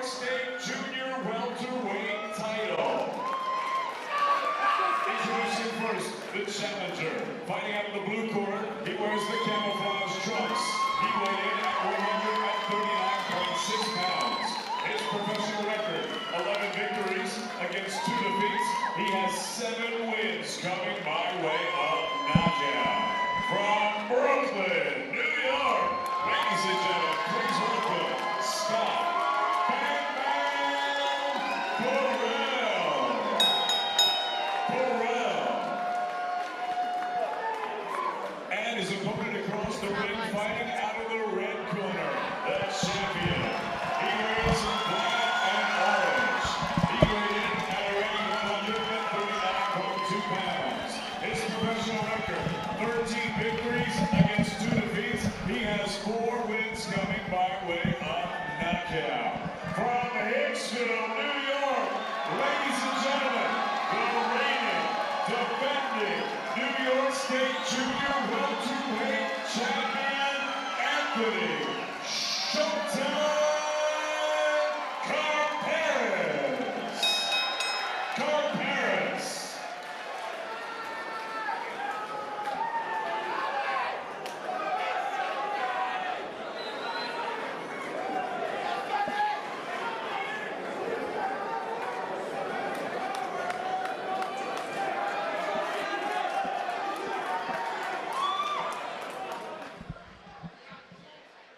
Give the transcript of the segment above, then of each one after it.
York State Junior Welterweight title. Introducing first, the challenger. Fighting out of the blue corner, he wears the camouflage trunks. He weighed in at 139.6 pounds. His professional record, 11 victories against 2 defeats. He has 7 wins coming by way of knockout. From Brooklyn, New York, ladies and gentlemen, please welcome Scott Bang Bang Burrell. And his opponent across the ring, fighting out of the red corner, the champion. He wears black and orange. He weighed in at a ready 139.2 pounds. His professional record, 13 victories against 2 defeats. He has 4 wins coming by way of knockout. From Hicksville, New York, ladies and gentlemen, the reigning, defending New York State Junior Welterweight champion, Anthony Showtime Karperis. Karperis.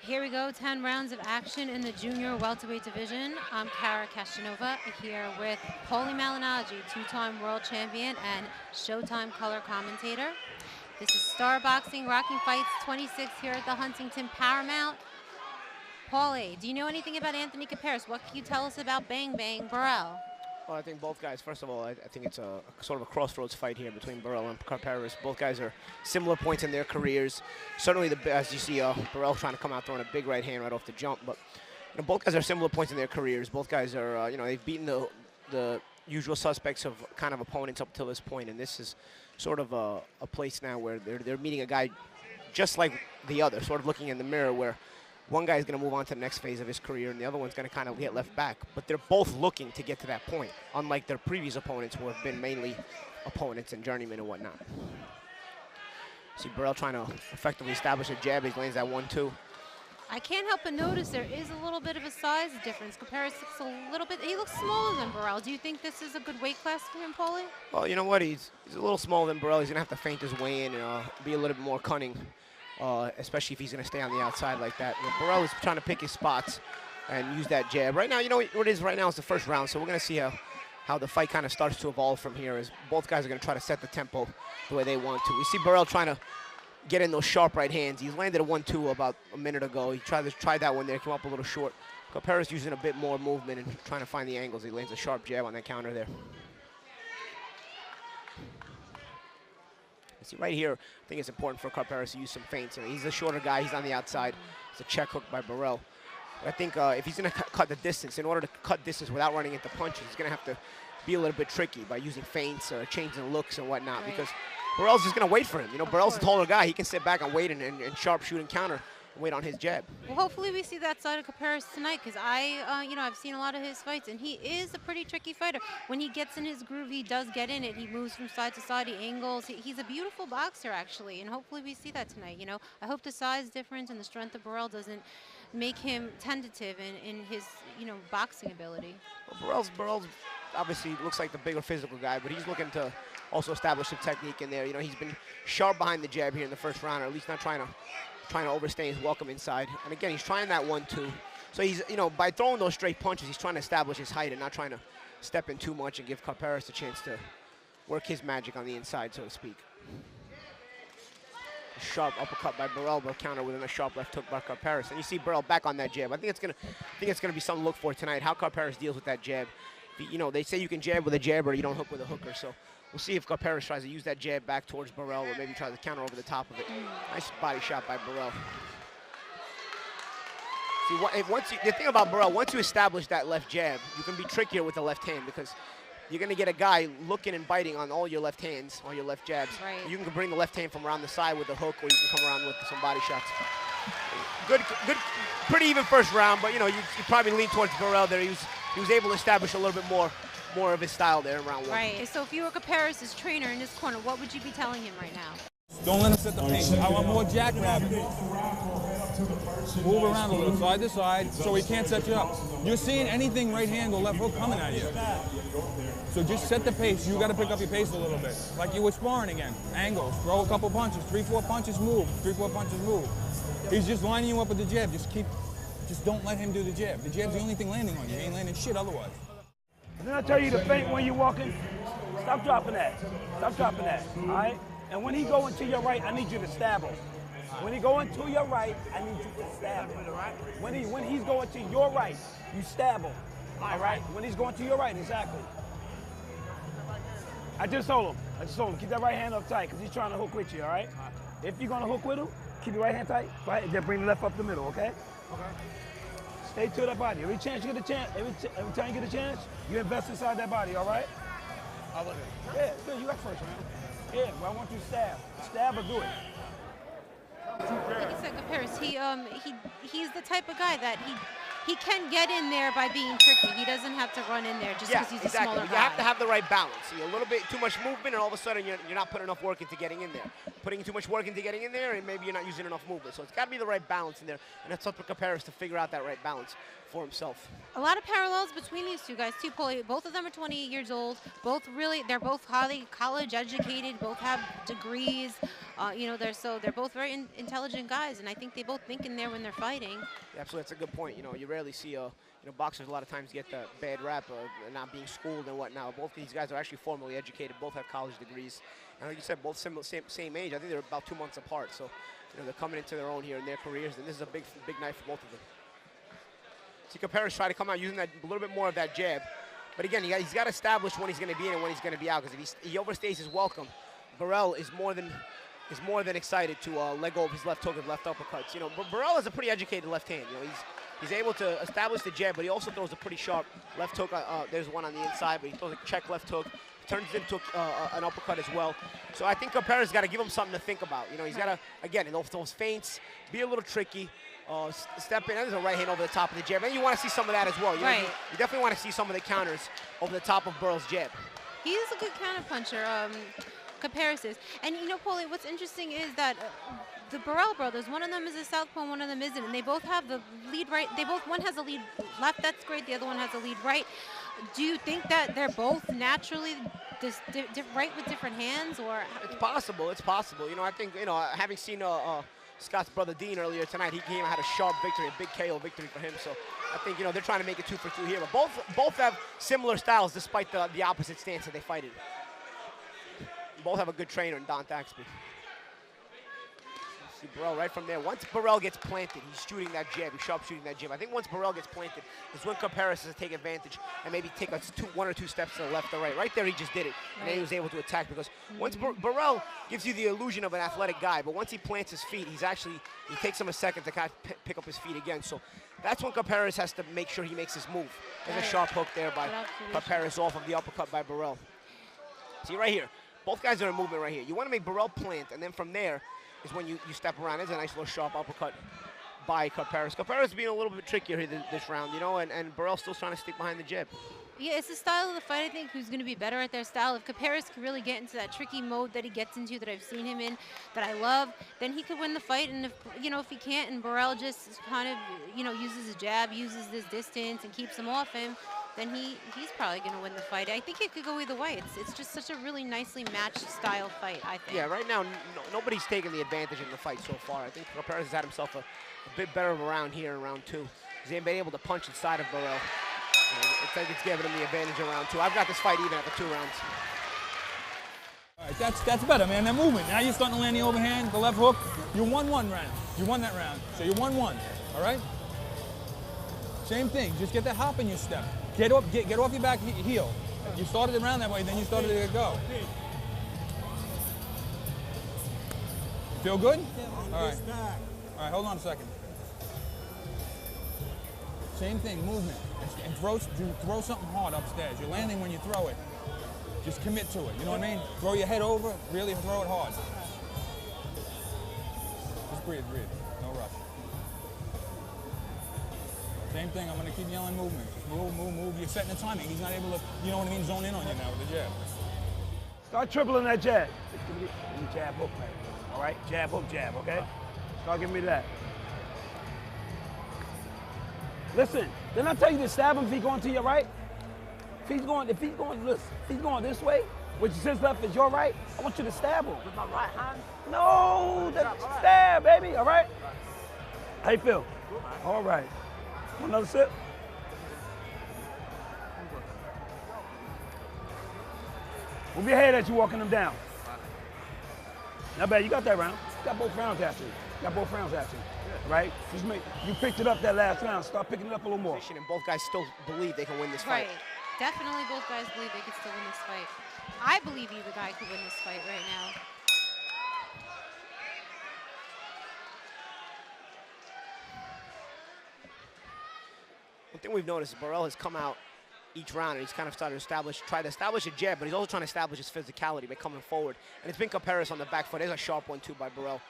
Here we go, 10 rounds of action in the junior welterweight division. I'm Cara Castronuova here with Paulie Malignaggi, 2-time world champion and Showtime color commentator. This is Star Boxing, Rockin Fights 26 here at the Huntington Paramount. Paulie, do you know anything about Anthony Karperis? What can you tell us about Bang Bang Burrell? Well, I think both guys, first of all, I think it's a sort of a crossroads fight here between Burrell and Karperis. Both guys are similar points in their careers. Certainly, as you see, Burrell trying to come out throwing a big right hand right off the jump. But both guys are similar points in their careers. Both guys are, they've beaten the usual suspects of kind of opponents up till this point. And this is sort of a place now where they're meeting a guy just like the other, sort of looking in the mirror where one guy is going to move on to the next phase of his career, and the other one's going to kind of get left back. But they're both looking to get to that point, unlike their previous opponents who have been mainly opponents and journeymen and whatnot. See Burrell trying to effectively establish a jab. He lands that 1-2. I can't help but notice there is a little bit of a size difference. Karperis looks a little bit, he looks smaller than Burrell. Do you think this is a good weight class for him, Paulie? Well, you know what? He's a little smaller than Burrell. He's going to have to feint his way in and be a little bit more cunning. Especially if he's going to stay on the outside like that. Burrell is trying to pick his spots and use that jab. Right now, you know what it is right now is the first round, so we're going to see how the fight kind of starts to evolve from here as both guys are going to try to set the tempo the way they want to. We see Burrell trying to get in those sharp right hands. He's landed a 1-2 about a minute ago. He tried that one there, came up a little short. Karperis using a bit more movement and trying to find the angles. He lands a sharp jab on that counter there. See, right here, I think it's important for Karperis to use some feints. He's a shorter guy. He's on the outside. It's a check hook by Burrell. But I think if he's going to cut the distance, in order to cut distance without running into punches, he's going to have to be a little bit tricky by using feints or changing looks and whatnot. Right. Because Burrell's just going to wait for him. Burrell's a taller guy. He can sit back and wait and sharp shoot and counter. Wait on his jab. Well, hopefully we see that side of Karperis tonight because I've seen a lot of his fights and he is a pretty tricky fighter. When he gets in his groove, he does get in it. He moves from side to side, he angles. He's a beautiful boxer actually, and hopefully we see that tonight. I hope the size difference and the strength of Burrell doesn't make him tentative in his boxing ability. Well, Burrell's obviously looks like the bigger physical guy, but he's looking to also establish some technique in there. He's been sharp behind the jab here in the first round, or at least not trying to overstay his welcome inside. And again, he's trying that 1-2. So he's, by throwing those straight punches, he's trying to establish his height and not trying to step in too much and give Karperis a chance to work his magic on the inside, so to speak. A sharp uppercut by Burrell, but counter with a sharp left hook by Karperis. And you see Burrell back on that jab. I think it's gonna be something to look for tonight, how Karperis deals with that jab. They say you can jab with a jab or you don't hook with a hooker, so we'll see if Karperis tries to use that jab back towards Burrell or maybe tries to counter over the top of it. Nice body shot by Burrell. See, the thing about Burrell, once you establish that left jab, you can be trickier with the left hand because you're going to get a guy looking and biting on all your left hands, all your left jabs. Right. You can bring the left hand from around the side with a hook, or you can come around with some body shots. good, pretty even first round, but you know, you probably lean towards Burrell there. He was able to establish a little bit more of his style there in round one. Right. So if you were Karperis' trainer in his corner, what would you be telling him right now? Don't let him set the pace. I want more jackrabbing. Move around a little, side to side, so he can't set you up. You're seeing anything right hand or left hook coming at you. So just set the pace. You got to pick up your pace a little bit. Like you were sparring again. Angles, throw a couple punches, 3-4 punches, move. 3-4 punches, move. He's just lining you up with the jab. Just don't let him do the jab. The jab's the only thing landing on you. He ain't landing shit otherwise. Then I tell you to feint when you're walking, stop dropping that. Stop dropping that, all right? And when he go into your right, I need you to stab him. When he go into your right, I need you to stab him. When he's going to your right, you stab him. All right? When he's going to your right, exactly. I just told him, keep that right hand up tight, because he's trying to hook with you, all right? If you're going to hook with him, keep your right hand tight, right? Then bring the left up the middle, okay? Okay. Stay to that body. Every chance you get a chance, every time you get a chance, you invest inside that body, all right? I love it. Yeah, good. You got first, man. Yeah, but I want you to stab. Stab or do it. Like you said, Karperis, he's the type of guy that he can get in there by being tricky. He doesn't have to run in there just because he's a smaller guy. You have to have the right balance. See, a little bit too much movement, and all of a sudden you're not putting enough work into getting in there. Putting too much work into getting in there, and maybe you're not using enough movement. So it's got to be the right balance in there, and that's up to Karperis to figure out that right balance for himself. A lot of parallels between these two guys too, Paulie. Both of them are 28 years old. They're both highly college educated. Both have degrees. You know, they're both very intelligent guys, and I think they both think in there when they're fighting. Yeah, absolutely, that's a good point. You know, you rarely see boxers a lot of times get the bad rap of not being schooled and whatnot. Both these guys are actually formally educated. Both have college degrees, and like you said, both same age. I think they're about 2 months apart. So, you know, they're coming into their own here in their careers, and this is a big night for both of them. See Karperis try to come out using that a little bit more of that jab, but again, he's got to establish when he's going to be in and when he's going to be out. Because if he overstays his welcome, Burrell is more than excited to let go of his left hook and left uppercuts. You know, Burrell is a pretty educated left hand. You know, he's able to establish the jab, but he also throws a pretty sharp left hook. There's one on the inside, but he throws a check left hook, turns it into an uppercut as well. So I think Karperis got to give him something to think about. You know, he's got to, again, in those feints, be a little tricky. Step in, and there's a right hand over the top of the jab. And you want to see some of that as well. You definitely want to see some of the counters over the top of Burrell's jab. He is a good counter puncher, Karperis is. And you know, Paulie, what's interesting is that the Burrell brothers, one of them is a southpaw and one of them isn't, and they both have the lead right. One has a lead left, that's great. The other one has a lead right. Do you think that they're both naturally right with different hands, or? It's possible. It's possible. You know, I think, you know, having seen Scott's brother Dean earlier tonight, he came and had a sharp victory, a big KO victory for him. So I think, you know, they're trying to make it 2 for 2 here. But both have similar styles despite the opposite stance that they fight in. Both have a good trainer in Don Thaxby. See Burrell right from there. Once Burrell gets planted, he's shooting that jab. He's sharp shooting that jab. I think once Burrell gets planted is when Karperis has to take advantage and maybe take 1 or 2 steps to the left or right. Right there, he just did it. And then he was able to attack because once Burrell gives you the illusion of an athletic guy, but once he plants his feet, he takes him a second to kind of pick up his feet again. So that's when Karperis has to make sure he makes his move. There's a sharp hook there by Karperis off of the uppercut by Burrell. See right here, both guys are in movement right here. You want to make Burrell plant, and then from there is when you step around. There's a nice little sharp uppercut by Karperis. Karperis being a little bit trickier here this round, you know, and Burrell still trying to stick behind the jab. Yeah, it's the style of the fight, I think, who's going to be better at their style. If Karperis can really get into that tricky mode that he gets into, that I've seen him in, that I love, then he could win the fight. And if he can't, and Burrell just kind of, uses his jab, uses this distance, and keeps him off him, then he's probably going to win the fight. I think it could go either way. It's just such a really nicely matched style fight, I think. Yeah, right now, nobody's taken the advantage in the fight so far. I think Karperis has had himself a bit better of a round here in round 2. He's been able to punch inside of Burrell. I think it's giving him the advantage in round 2. I've got this fight even after 2 rounds. All right, that's better, man. That movement. Now you're starting to land the overhand, the left hook. You won 1 round. You won that round. So you won 1. All right? Same thing. Just get that hop in your step. Get off your back heel. You started the round that way, then you started to go. Feel good? All right. All right, hold on a second. Same thing, movement. And throw something hard upstairs. You're landing when you throw it. Just commit to it, you know what I mean? Throw your head over, really throw it hard. Just breathe, no rush. Same thing. I'm going to keep yelling movement. Just move, move, move. You're setting the timing. He's not able to, you know what I mean, zone in on you now with the jab. Start tripling that jab. Give me jab, hook, man. All right? Jab, hook, jab, okay? Start giving me that. Listen, didn't I tell you to stab him if he's going to your right? If he's going this way, which is his left is your right, I want you to stab him. With my right hand? No, stab, baby, all right? How you feel? Good, man. All right. Want another sip? Move your head as you walking them down. Not bad, you got that round. You got both rounds after you. You got both rounds after you, right? Just you picked it up that last round, start picking it up a little more. And both guys still believe they can win this fight. Right. Definitely both guys believe they could still win this fight. I believe either guy could win this fight right now. One thing we've noticed is Burrell has come out each round and he's kind of started to try to establish a jab, but he's also trying to establish his physicality by coming forward. And it's been Karperis on the back foot. There's a sharp one too by Burrell.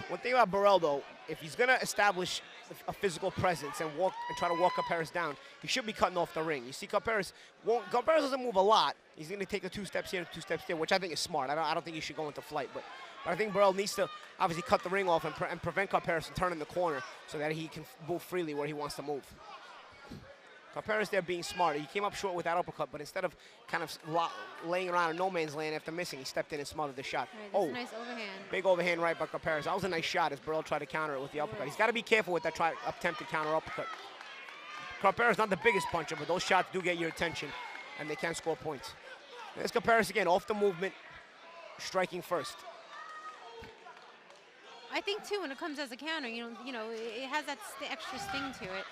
One thing about Burrell though, if he's gonna establish a physical presence and try to walk Karperis down, he should be cutting off the ring. You see Karperis doesn't move a lot. He's gonna take a 2 steps here and 2 steps there, which I think is smart. I don't think he should go into flight, but I think Burrell needs to obviously cut the ring off and prevent Karperis from turning the corner so that he can move freely where he wants to move. Karperis there being smart. He came up short with that uppercut, but instead of kind of laying around in no man's land after missing, he stepped in and smothered the shot. Right, nice overhand. Big overhand right by Karperis. That was a nice shot as Burrell tried to counter it with the uppercut. He's got to be careful with that attempted counter uppercut. Karperis not the biggest puncher, but those shots do get your attention, and they can score points. There's Karperis again, off the movement, striking first. I think too, when it comes as a counter, you know, it has that extra sting to it.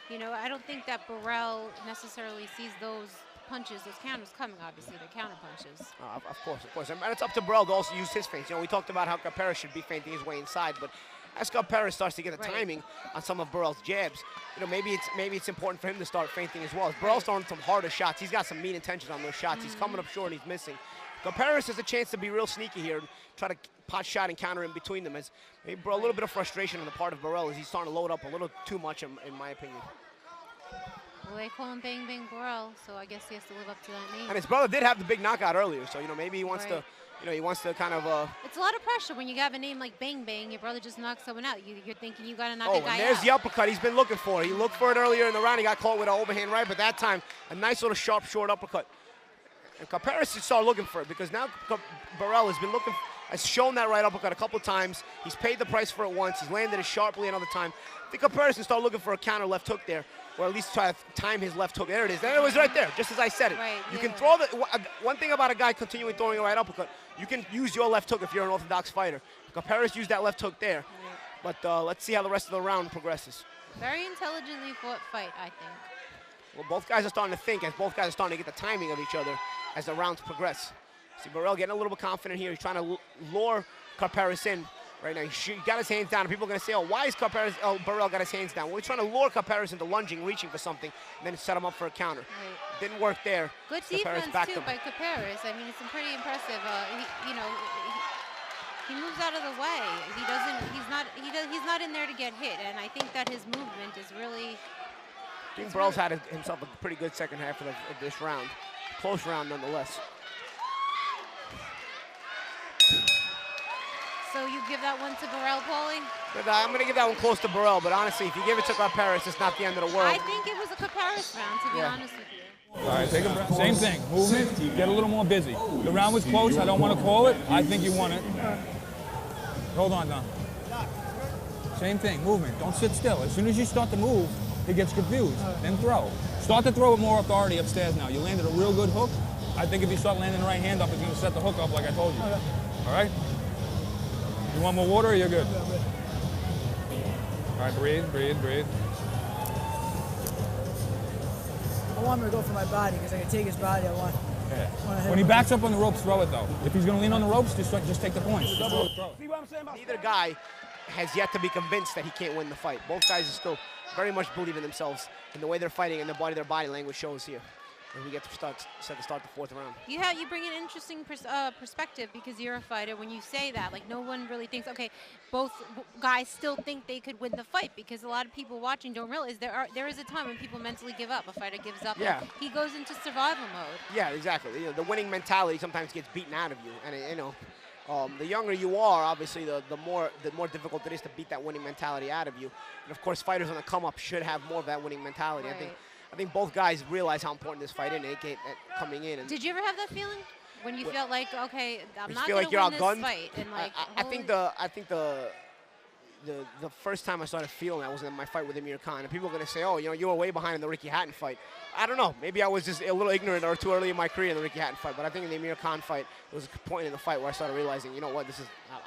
You know, I don't think that Burrell necessarily sees those punches, those counters coming. Obviously, they're counter punches. Of course. And it's up to Burrell to also use his feints. You know, we talked about how Karperis should be feinting his way inside, but as Karperis starts to get the timing on some of Burrell's jabs, you know, maybe it's important for him to start feinting as well. As Burrell's throwing some harder shots. He's got some mean intentions on those shots. He's coming up short and he's missing. Karperis has a chance to be real sneaky here and try to pot shot and counter in between them. As maybe a little bit of frustration on the part of Burrell as he's starting to load up a little too much, in my opinion. Well, they call him Bang Bang Burrell, so I guess he has to live up to that name. And his brother did have the big knockout earlier, so, you know, maybe he wants to, you know, he wants to kind of... It's a lot of pressure when you have a name like Bang Bang. Your brother just knocks someone out. You're thinking you got to knock a guy out. And there's the uppercut he's been looking for. He looked for it earlier in the round. He got caught with an overhand right, but that time, a nice little sharp, short uppercut. And Karperis should start looking for it because now Burrell has shown that right uppercut a couple times. He's paid the price for it once. He's landed it sharply another time. I think Karperis can start looking for a counter left hook there, or at least try to time his left hook. There it is. There it was right there, just as I said it. Right, you can throw one thing about a guy continuing throwing a right uppercut, you can use your left hook if you're an orthodox fighter. Karperis used that left hook there. Right. But let's see how the rest of the round progresses. Very intelligently fought fight, I think. Well, both guys are starting to think as both guys are starting to get the timing of each other as the rounds progress. See Burrell getting a little bit confident here. He's trying to lure Karperis in right now. He got his hands down. And people are going to say, oh, why is Burrell got his hands down? Well, he's trying to lure Karperis into lunging, reaching for something, and then set him up for a counter. Right. Didn't work there. Good defense, too, by Karperis. I mean, it's pretty impressive. He moves out of the way. He's not in there to get hit, and I think that his movement is really... I think Burrell's had himself a pretty good second half of this round. Close round nonetheless. So you give that one to Burrell, Paulie? But, I'm going to give that one close to Burrell, but honestly, if you give it to Karperis, it's not the end of the world. I think it was a Karperis round, to be honest with you. All right, take a breath. Same thing. Movement, get a little more busy. The round was close. I don't want to call it. I think you won it. Hold on, Don. Same thing, movement. Don't sit still. As soon as you start to move, he gets confused. Then throw. Start to throw with more authority upstairs now. You landed a real good hook. I think if you start landing the right hand up, it's going to set the hook up like I told you. All right? You want more water or you're good? All right, breathe, breathe, breathe. I want him to go for my body because I can take his body. I want when he backs up on the ropes, throw it though. If he's going to lean on the ropes, just take the points. See what I'm saying about Neither guy has yet to be convinced that he can't win the fight. Both guys are still very much believe in themselves in the way they're fighting and their body language shows here. And we get to set to start the 4th round. You bring an interesting perspective because you're a fighter. When you say that, like no one really thinks, okay, both guys still think they could win the fight, because a lot of people watching don't realize there is a time when people mentally give up. A fighter gives up. Yeah. And he goes into survival mode. Yeah, exactly. You know, the winning mentality sometimes gets beaten out of you, and you know, the younger you are, obviously, the more difficult it is to beat that winning mentality out of you. And of course, fighters on the come up should have more of that winning mentality. Right. I think both guys realize how important this fight is, coming in. And did you ever have that feeling when you felt like, okay, I'm not feel going like to you're win this outgunned? fight? And like, I think the first time I started feeling that was in my fight with Amir Khan. And people are going to say, oh, you know, you were way behind in the Ricky Hatton fight. I don't know. Maybe I was just a little ignorant or too early in my career in the Ricky Hatton fight. But I think in the Amir Khan fight, there was a point in the fight where I started realizing, you know what,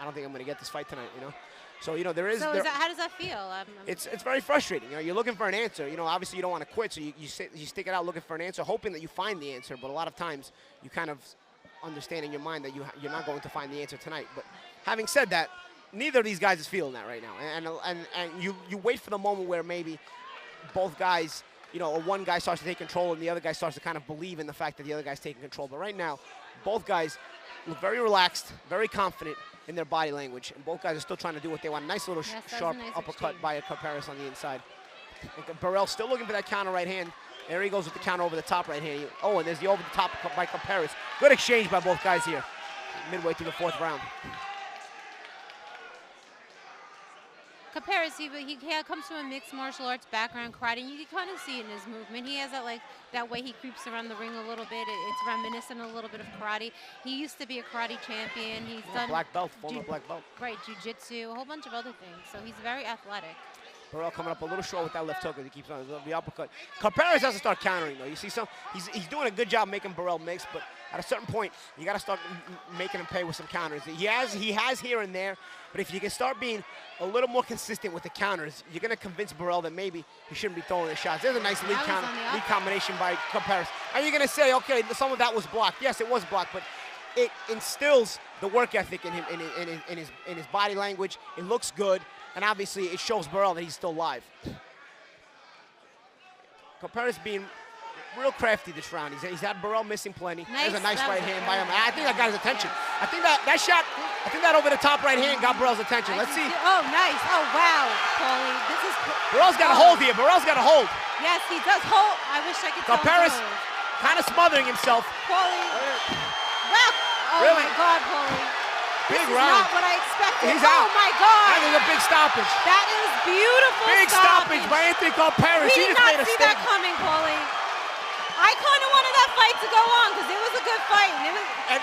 I don't think I'm going to get this fight tonight, you know. So, you know, there is... So how does that feel? It's very frustrating. You know, you're looking for an answer. You know, obviously you don't want to quit, so you stick it out looking for an answer, hoping that you find the answer. But a lot of times you kind of understand in your mind that you're not going to find the answer tonight. But having said that, neither of these guys is feeling that right now. And you wait for the moment where maybe both guys, you know, or one guy starts to take control and the other guy starts to kind of believe in the fact that the other guy's taking control. But right now, both guys look very relaxed, very confident in their body language, and both guys are still trying to do what they want. Nice little sharp nice uppercut exchange by Karperis on the inside. And Burrell still looking for that counter right hand. There he goes with the counter over the top right hand. Oh, and there's the over the top by Karperis. Good exchange by both guys here, midway through the 4th round. Karperis, he comes from a mixed martial arts background, karate, and you can kind of see it in his movement. He has that way he creeps around the ring a little bit. It's reminiscent a little bit of karate. He used to be a karate champion. He's done black belt, former black belt. Right, jiu-jitsu, a whole bunch of other things. So he's very athletic. Burrell coming up a little short with that left hook as he keeps on the uppercut. Karperis has to start countering, though. You see, he's doing a good job making Burrell mix, but at a certain point, you got to start making him pay with some counters. He has here and there, but if you can start being a little more consistent with the counters, you're going to convince Burrell that maybe he shouldn't be throwing the shots. There's a nice lead combination by Karperis. And you're going to say, okay, some of that was blocked. Yes, it was blocked, but it instills the work ethic in him, in his body language. It looks good. And obviously, it shows Burrell that he's still live. Karperis being real crafty this round. He's had Burrell missing plenty. There's a nice right hand by him. I think that got his attention. I think that over the top right hand got Burrell's attention. Let's see. Oh, nice. Oh, wow, Paulie. Burrell's got a hold here. Burrell's got a hold. Yes, he does hold. I wish I could tell Karperis kind of smothering himself. Paulie. Wow. Oh, really? My God, Paulie. Big this round. Is not what I expected. He's out. Oh my God! That is a big stoppage. That is beautiful. Big stoppage by Anthony Karperis. We did not see that coming, Paulie. I kind of wanted that fight to go on because it was a good fight.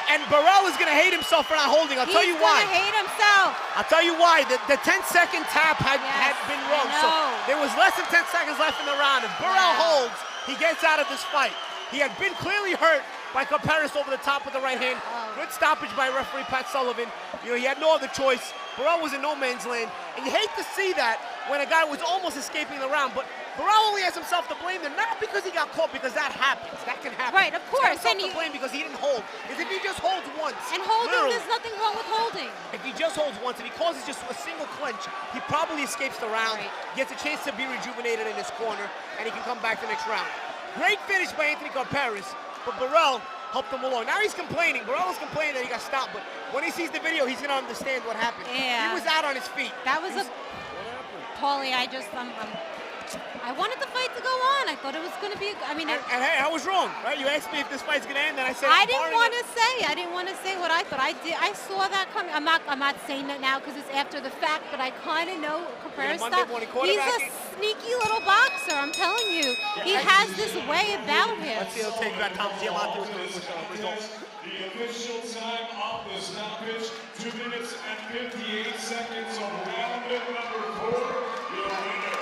And Burrell is going to hate himself for not holding. I'll tell you why. He's going to hate himself. I'll tell you why. The 10-second tap had been wrong. So there was less than 10 seconds left in the round. If Burrell holds, he gets out of this fight. He had been clearly hurt by Karperis over the top with the right hand. Good stoppage by referee Pat Sullivan. You know, he had no other choice. Burrell was in no man's land. And you hate to see that when a guy was almost escaping the round. But Burrell only has himself to blame there, not because he got caught, because that happens. That can happen. Right, of course. He's got himself to blame because he didn't hold. Because if he just holds once, and holding, there's nothing wrong with holding. If he just holds once, if he causes just a single clinch, he probably escapes the round, gets a chance to be rejuvenated in his corner, and he can come back the next round. Great finish by Anthony Karperis, but Burrell helped him along. Now he's complaining. Burrell is complaining that he got stopped, but when he sees the video, he's going to understand what happened. Yeah. He was out on his feet. That was Paulie, I wanted the fight to go on. I thought it was going to be. And hey, I was wrong, right? You asked me if this fight's going to end, and I said. I didn't want to say what I thought. I saw that coming. I'm not saying that now because it's after the fact, but I kind of know Karperis stuff. He's a sneaky little boxer. I'm telling you, he has this way about him. Let's see how take that Tom Diamante with the results. The official time of the stoppage: 2 minutes and 58 seconds of round number 4. The winner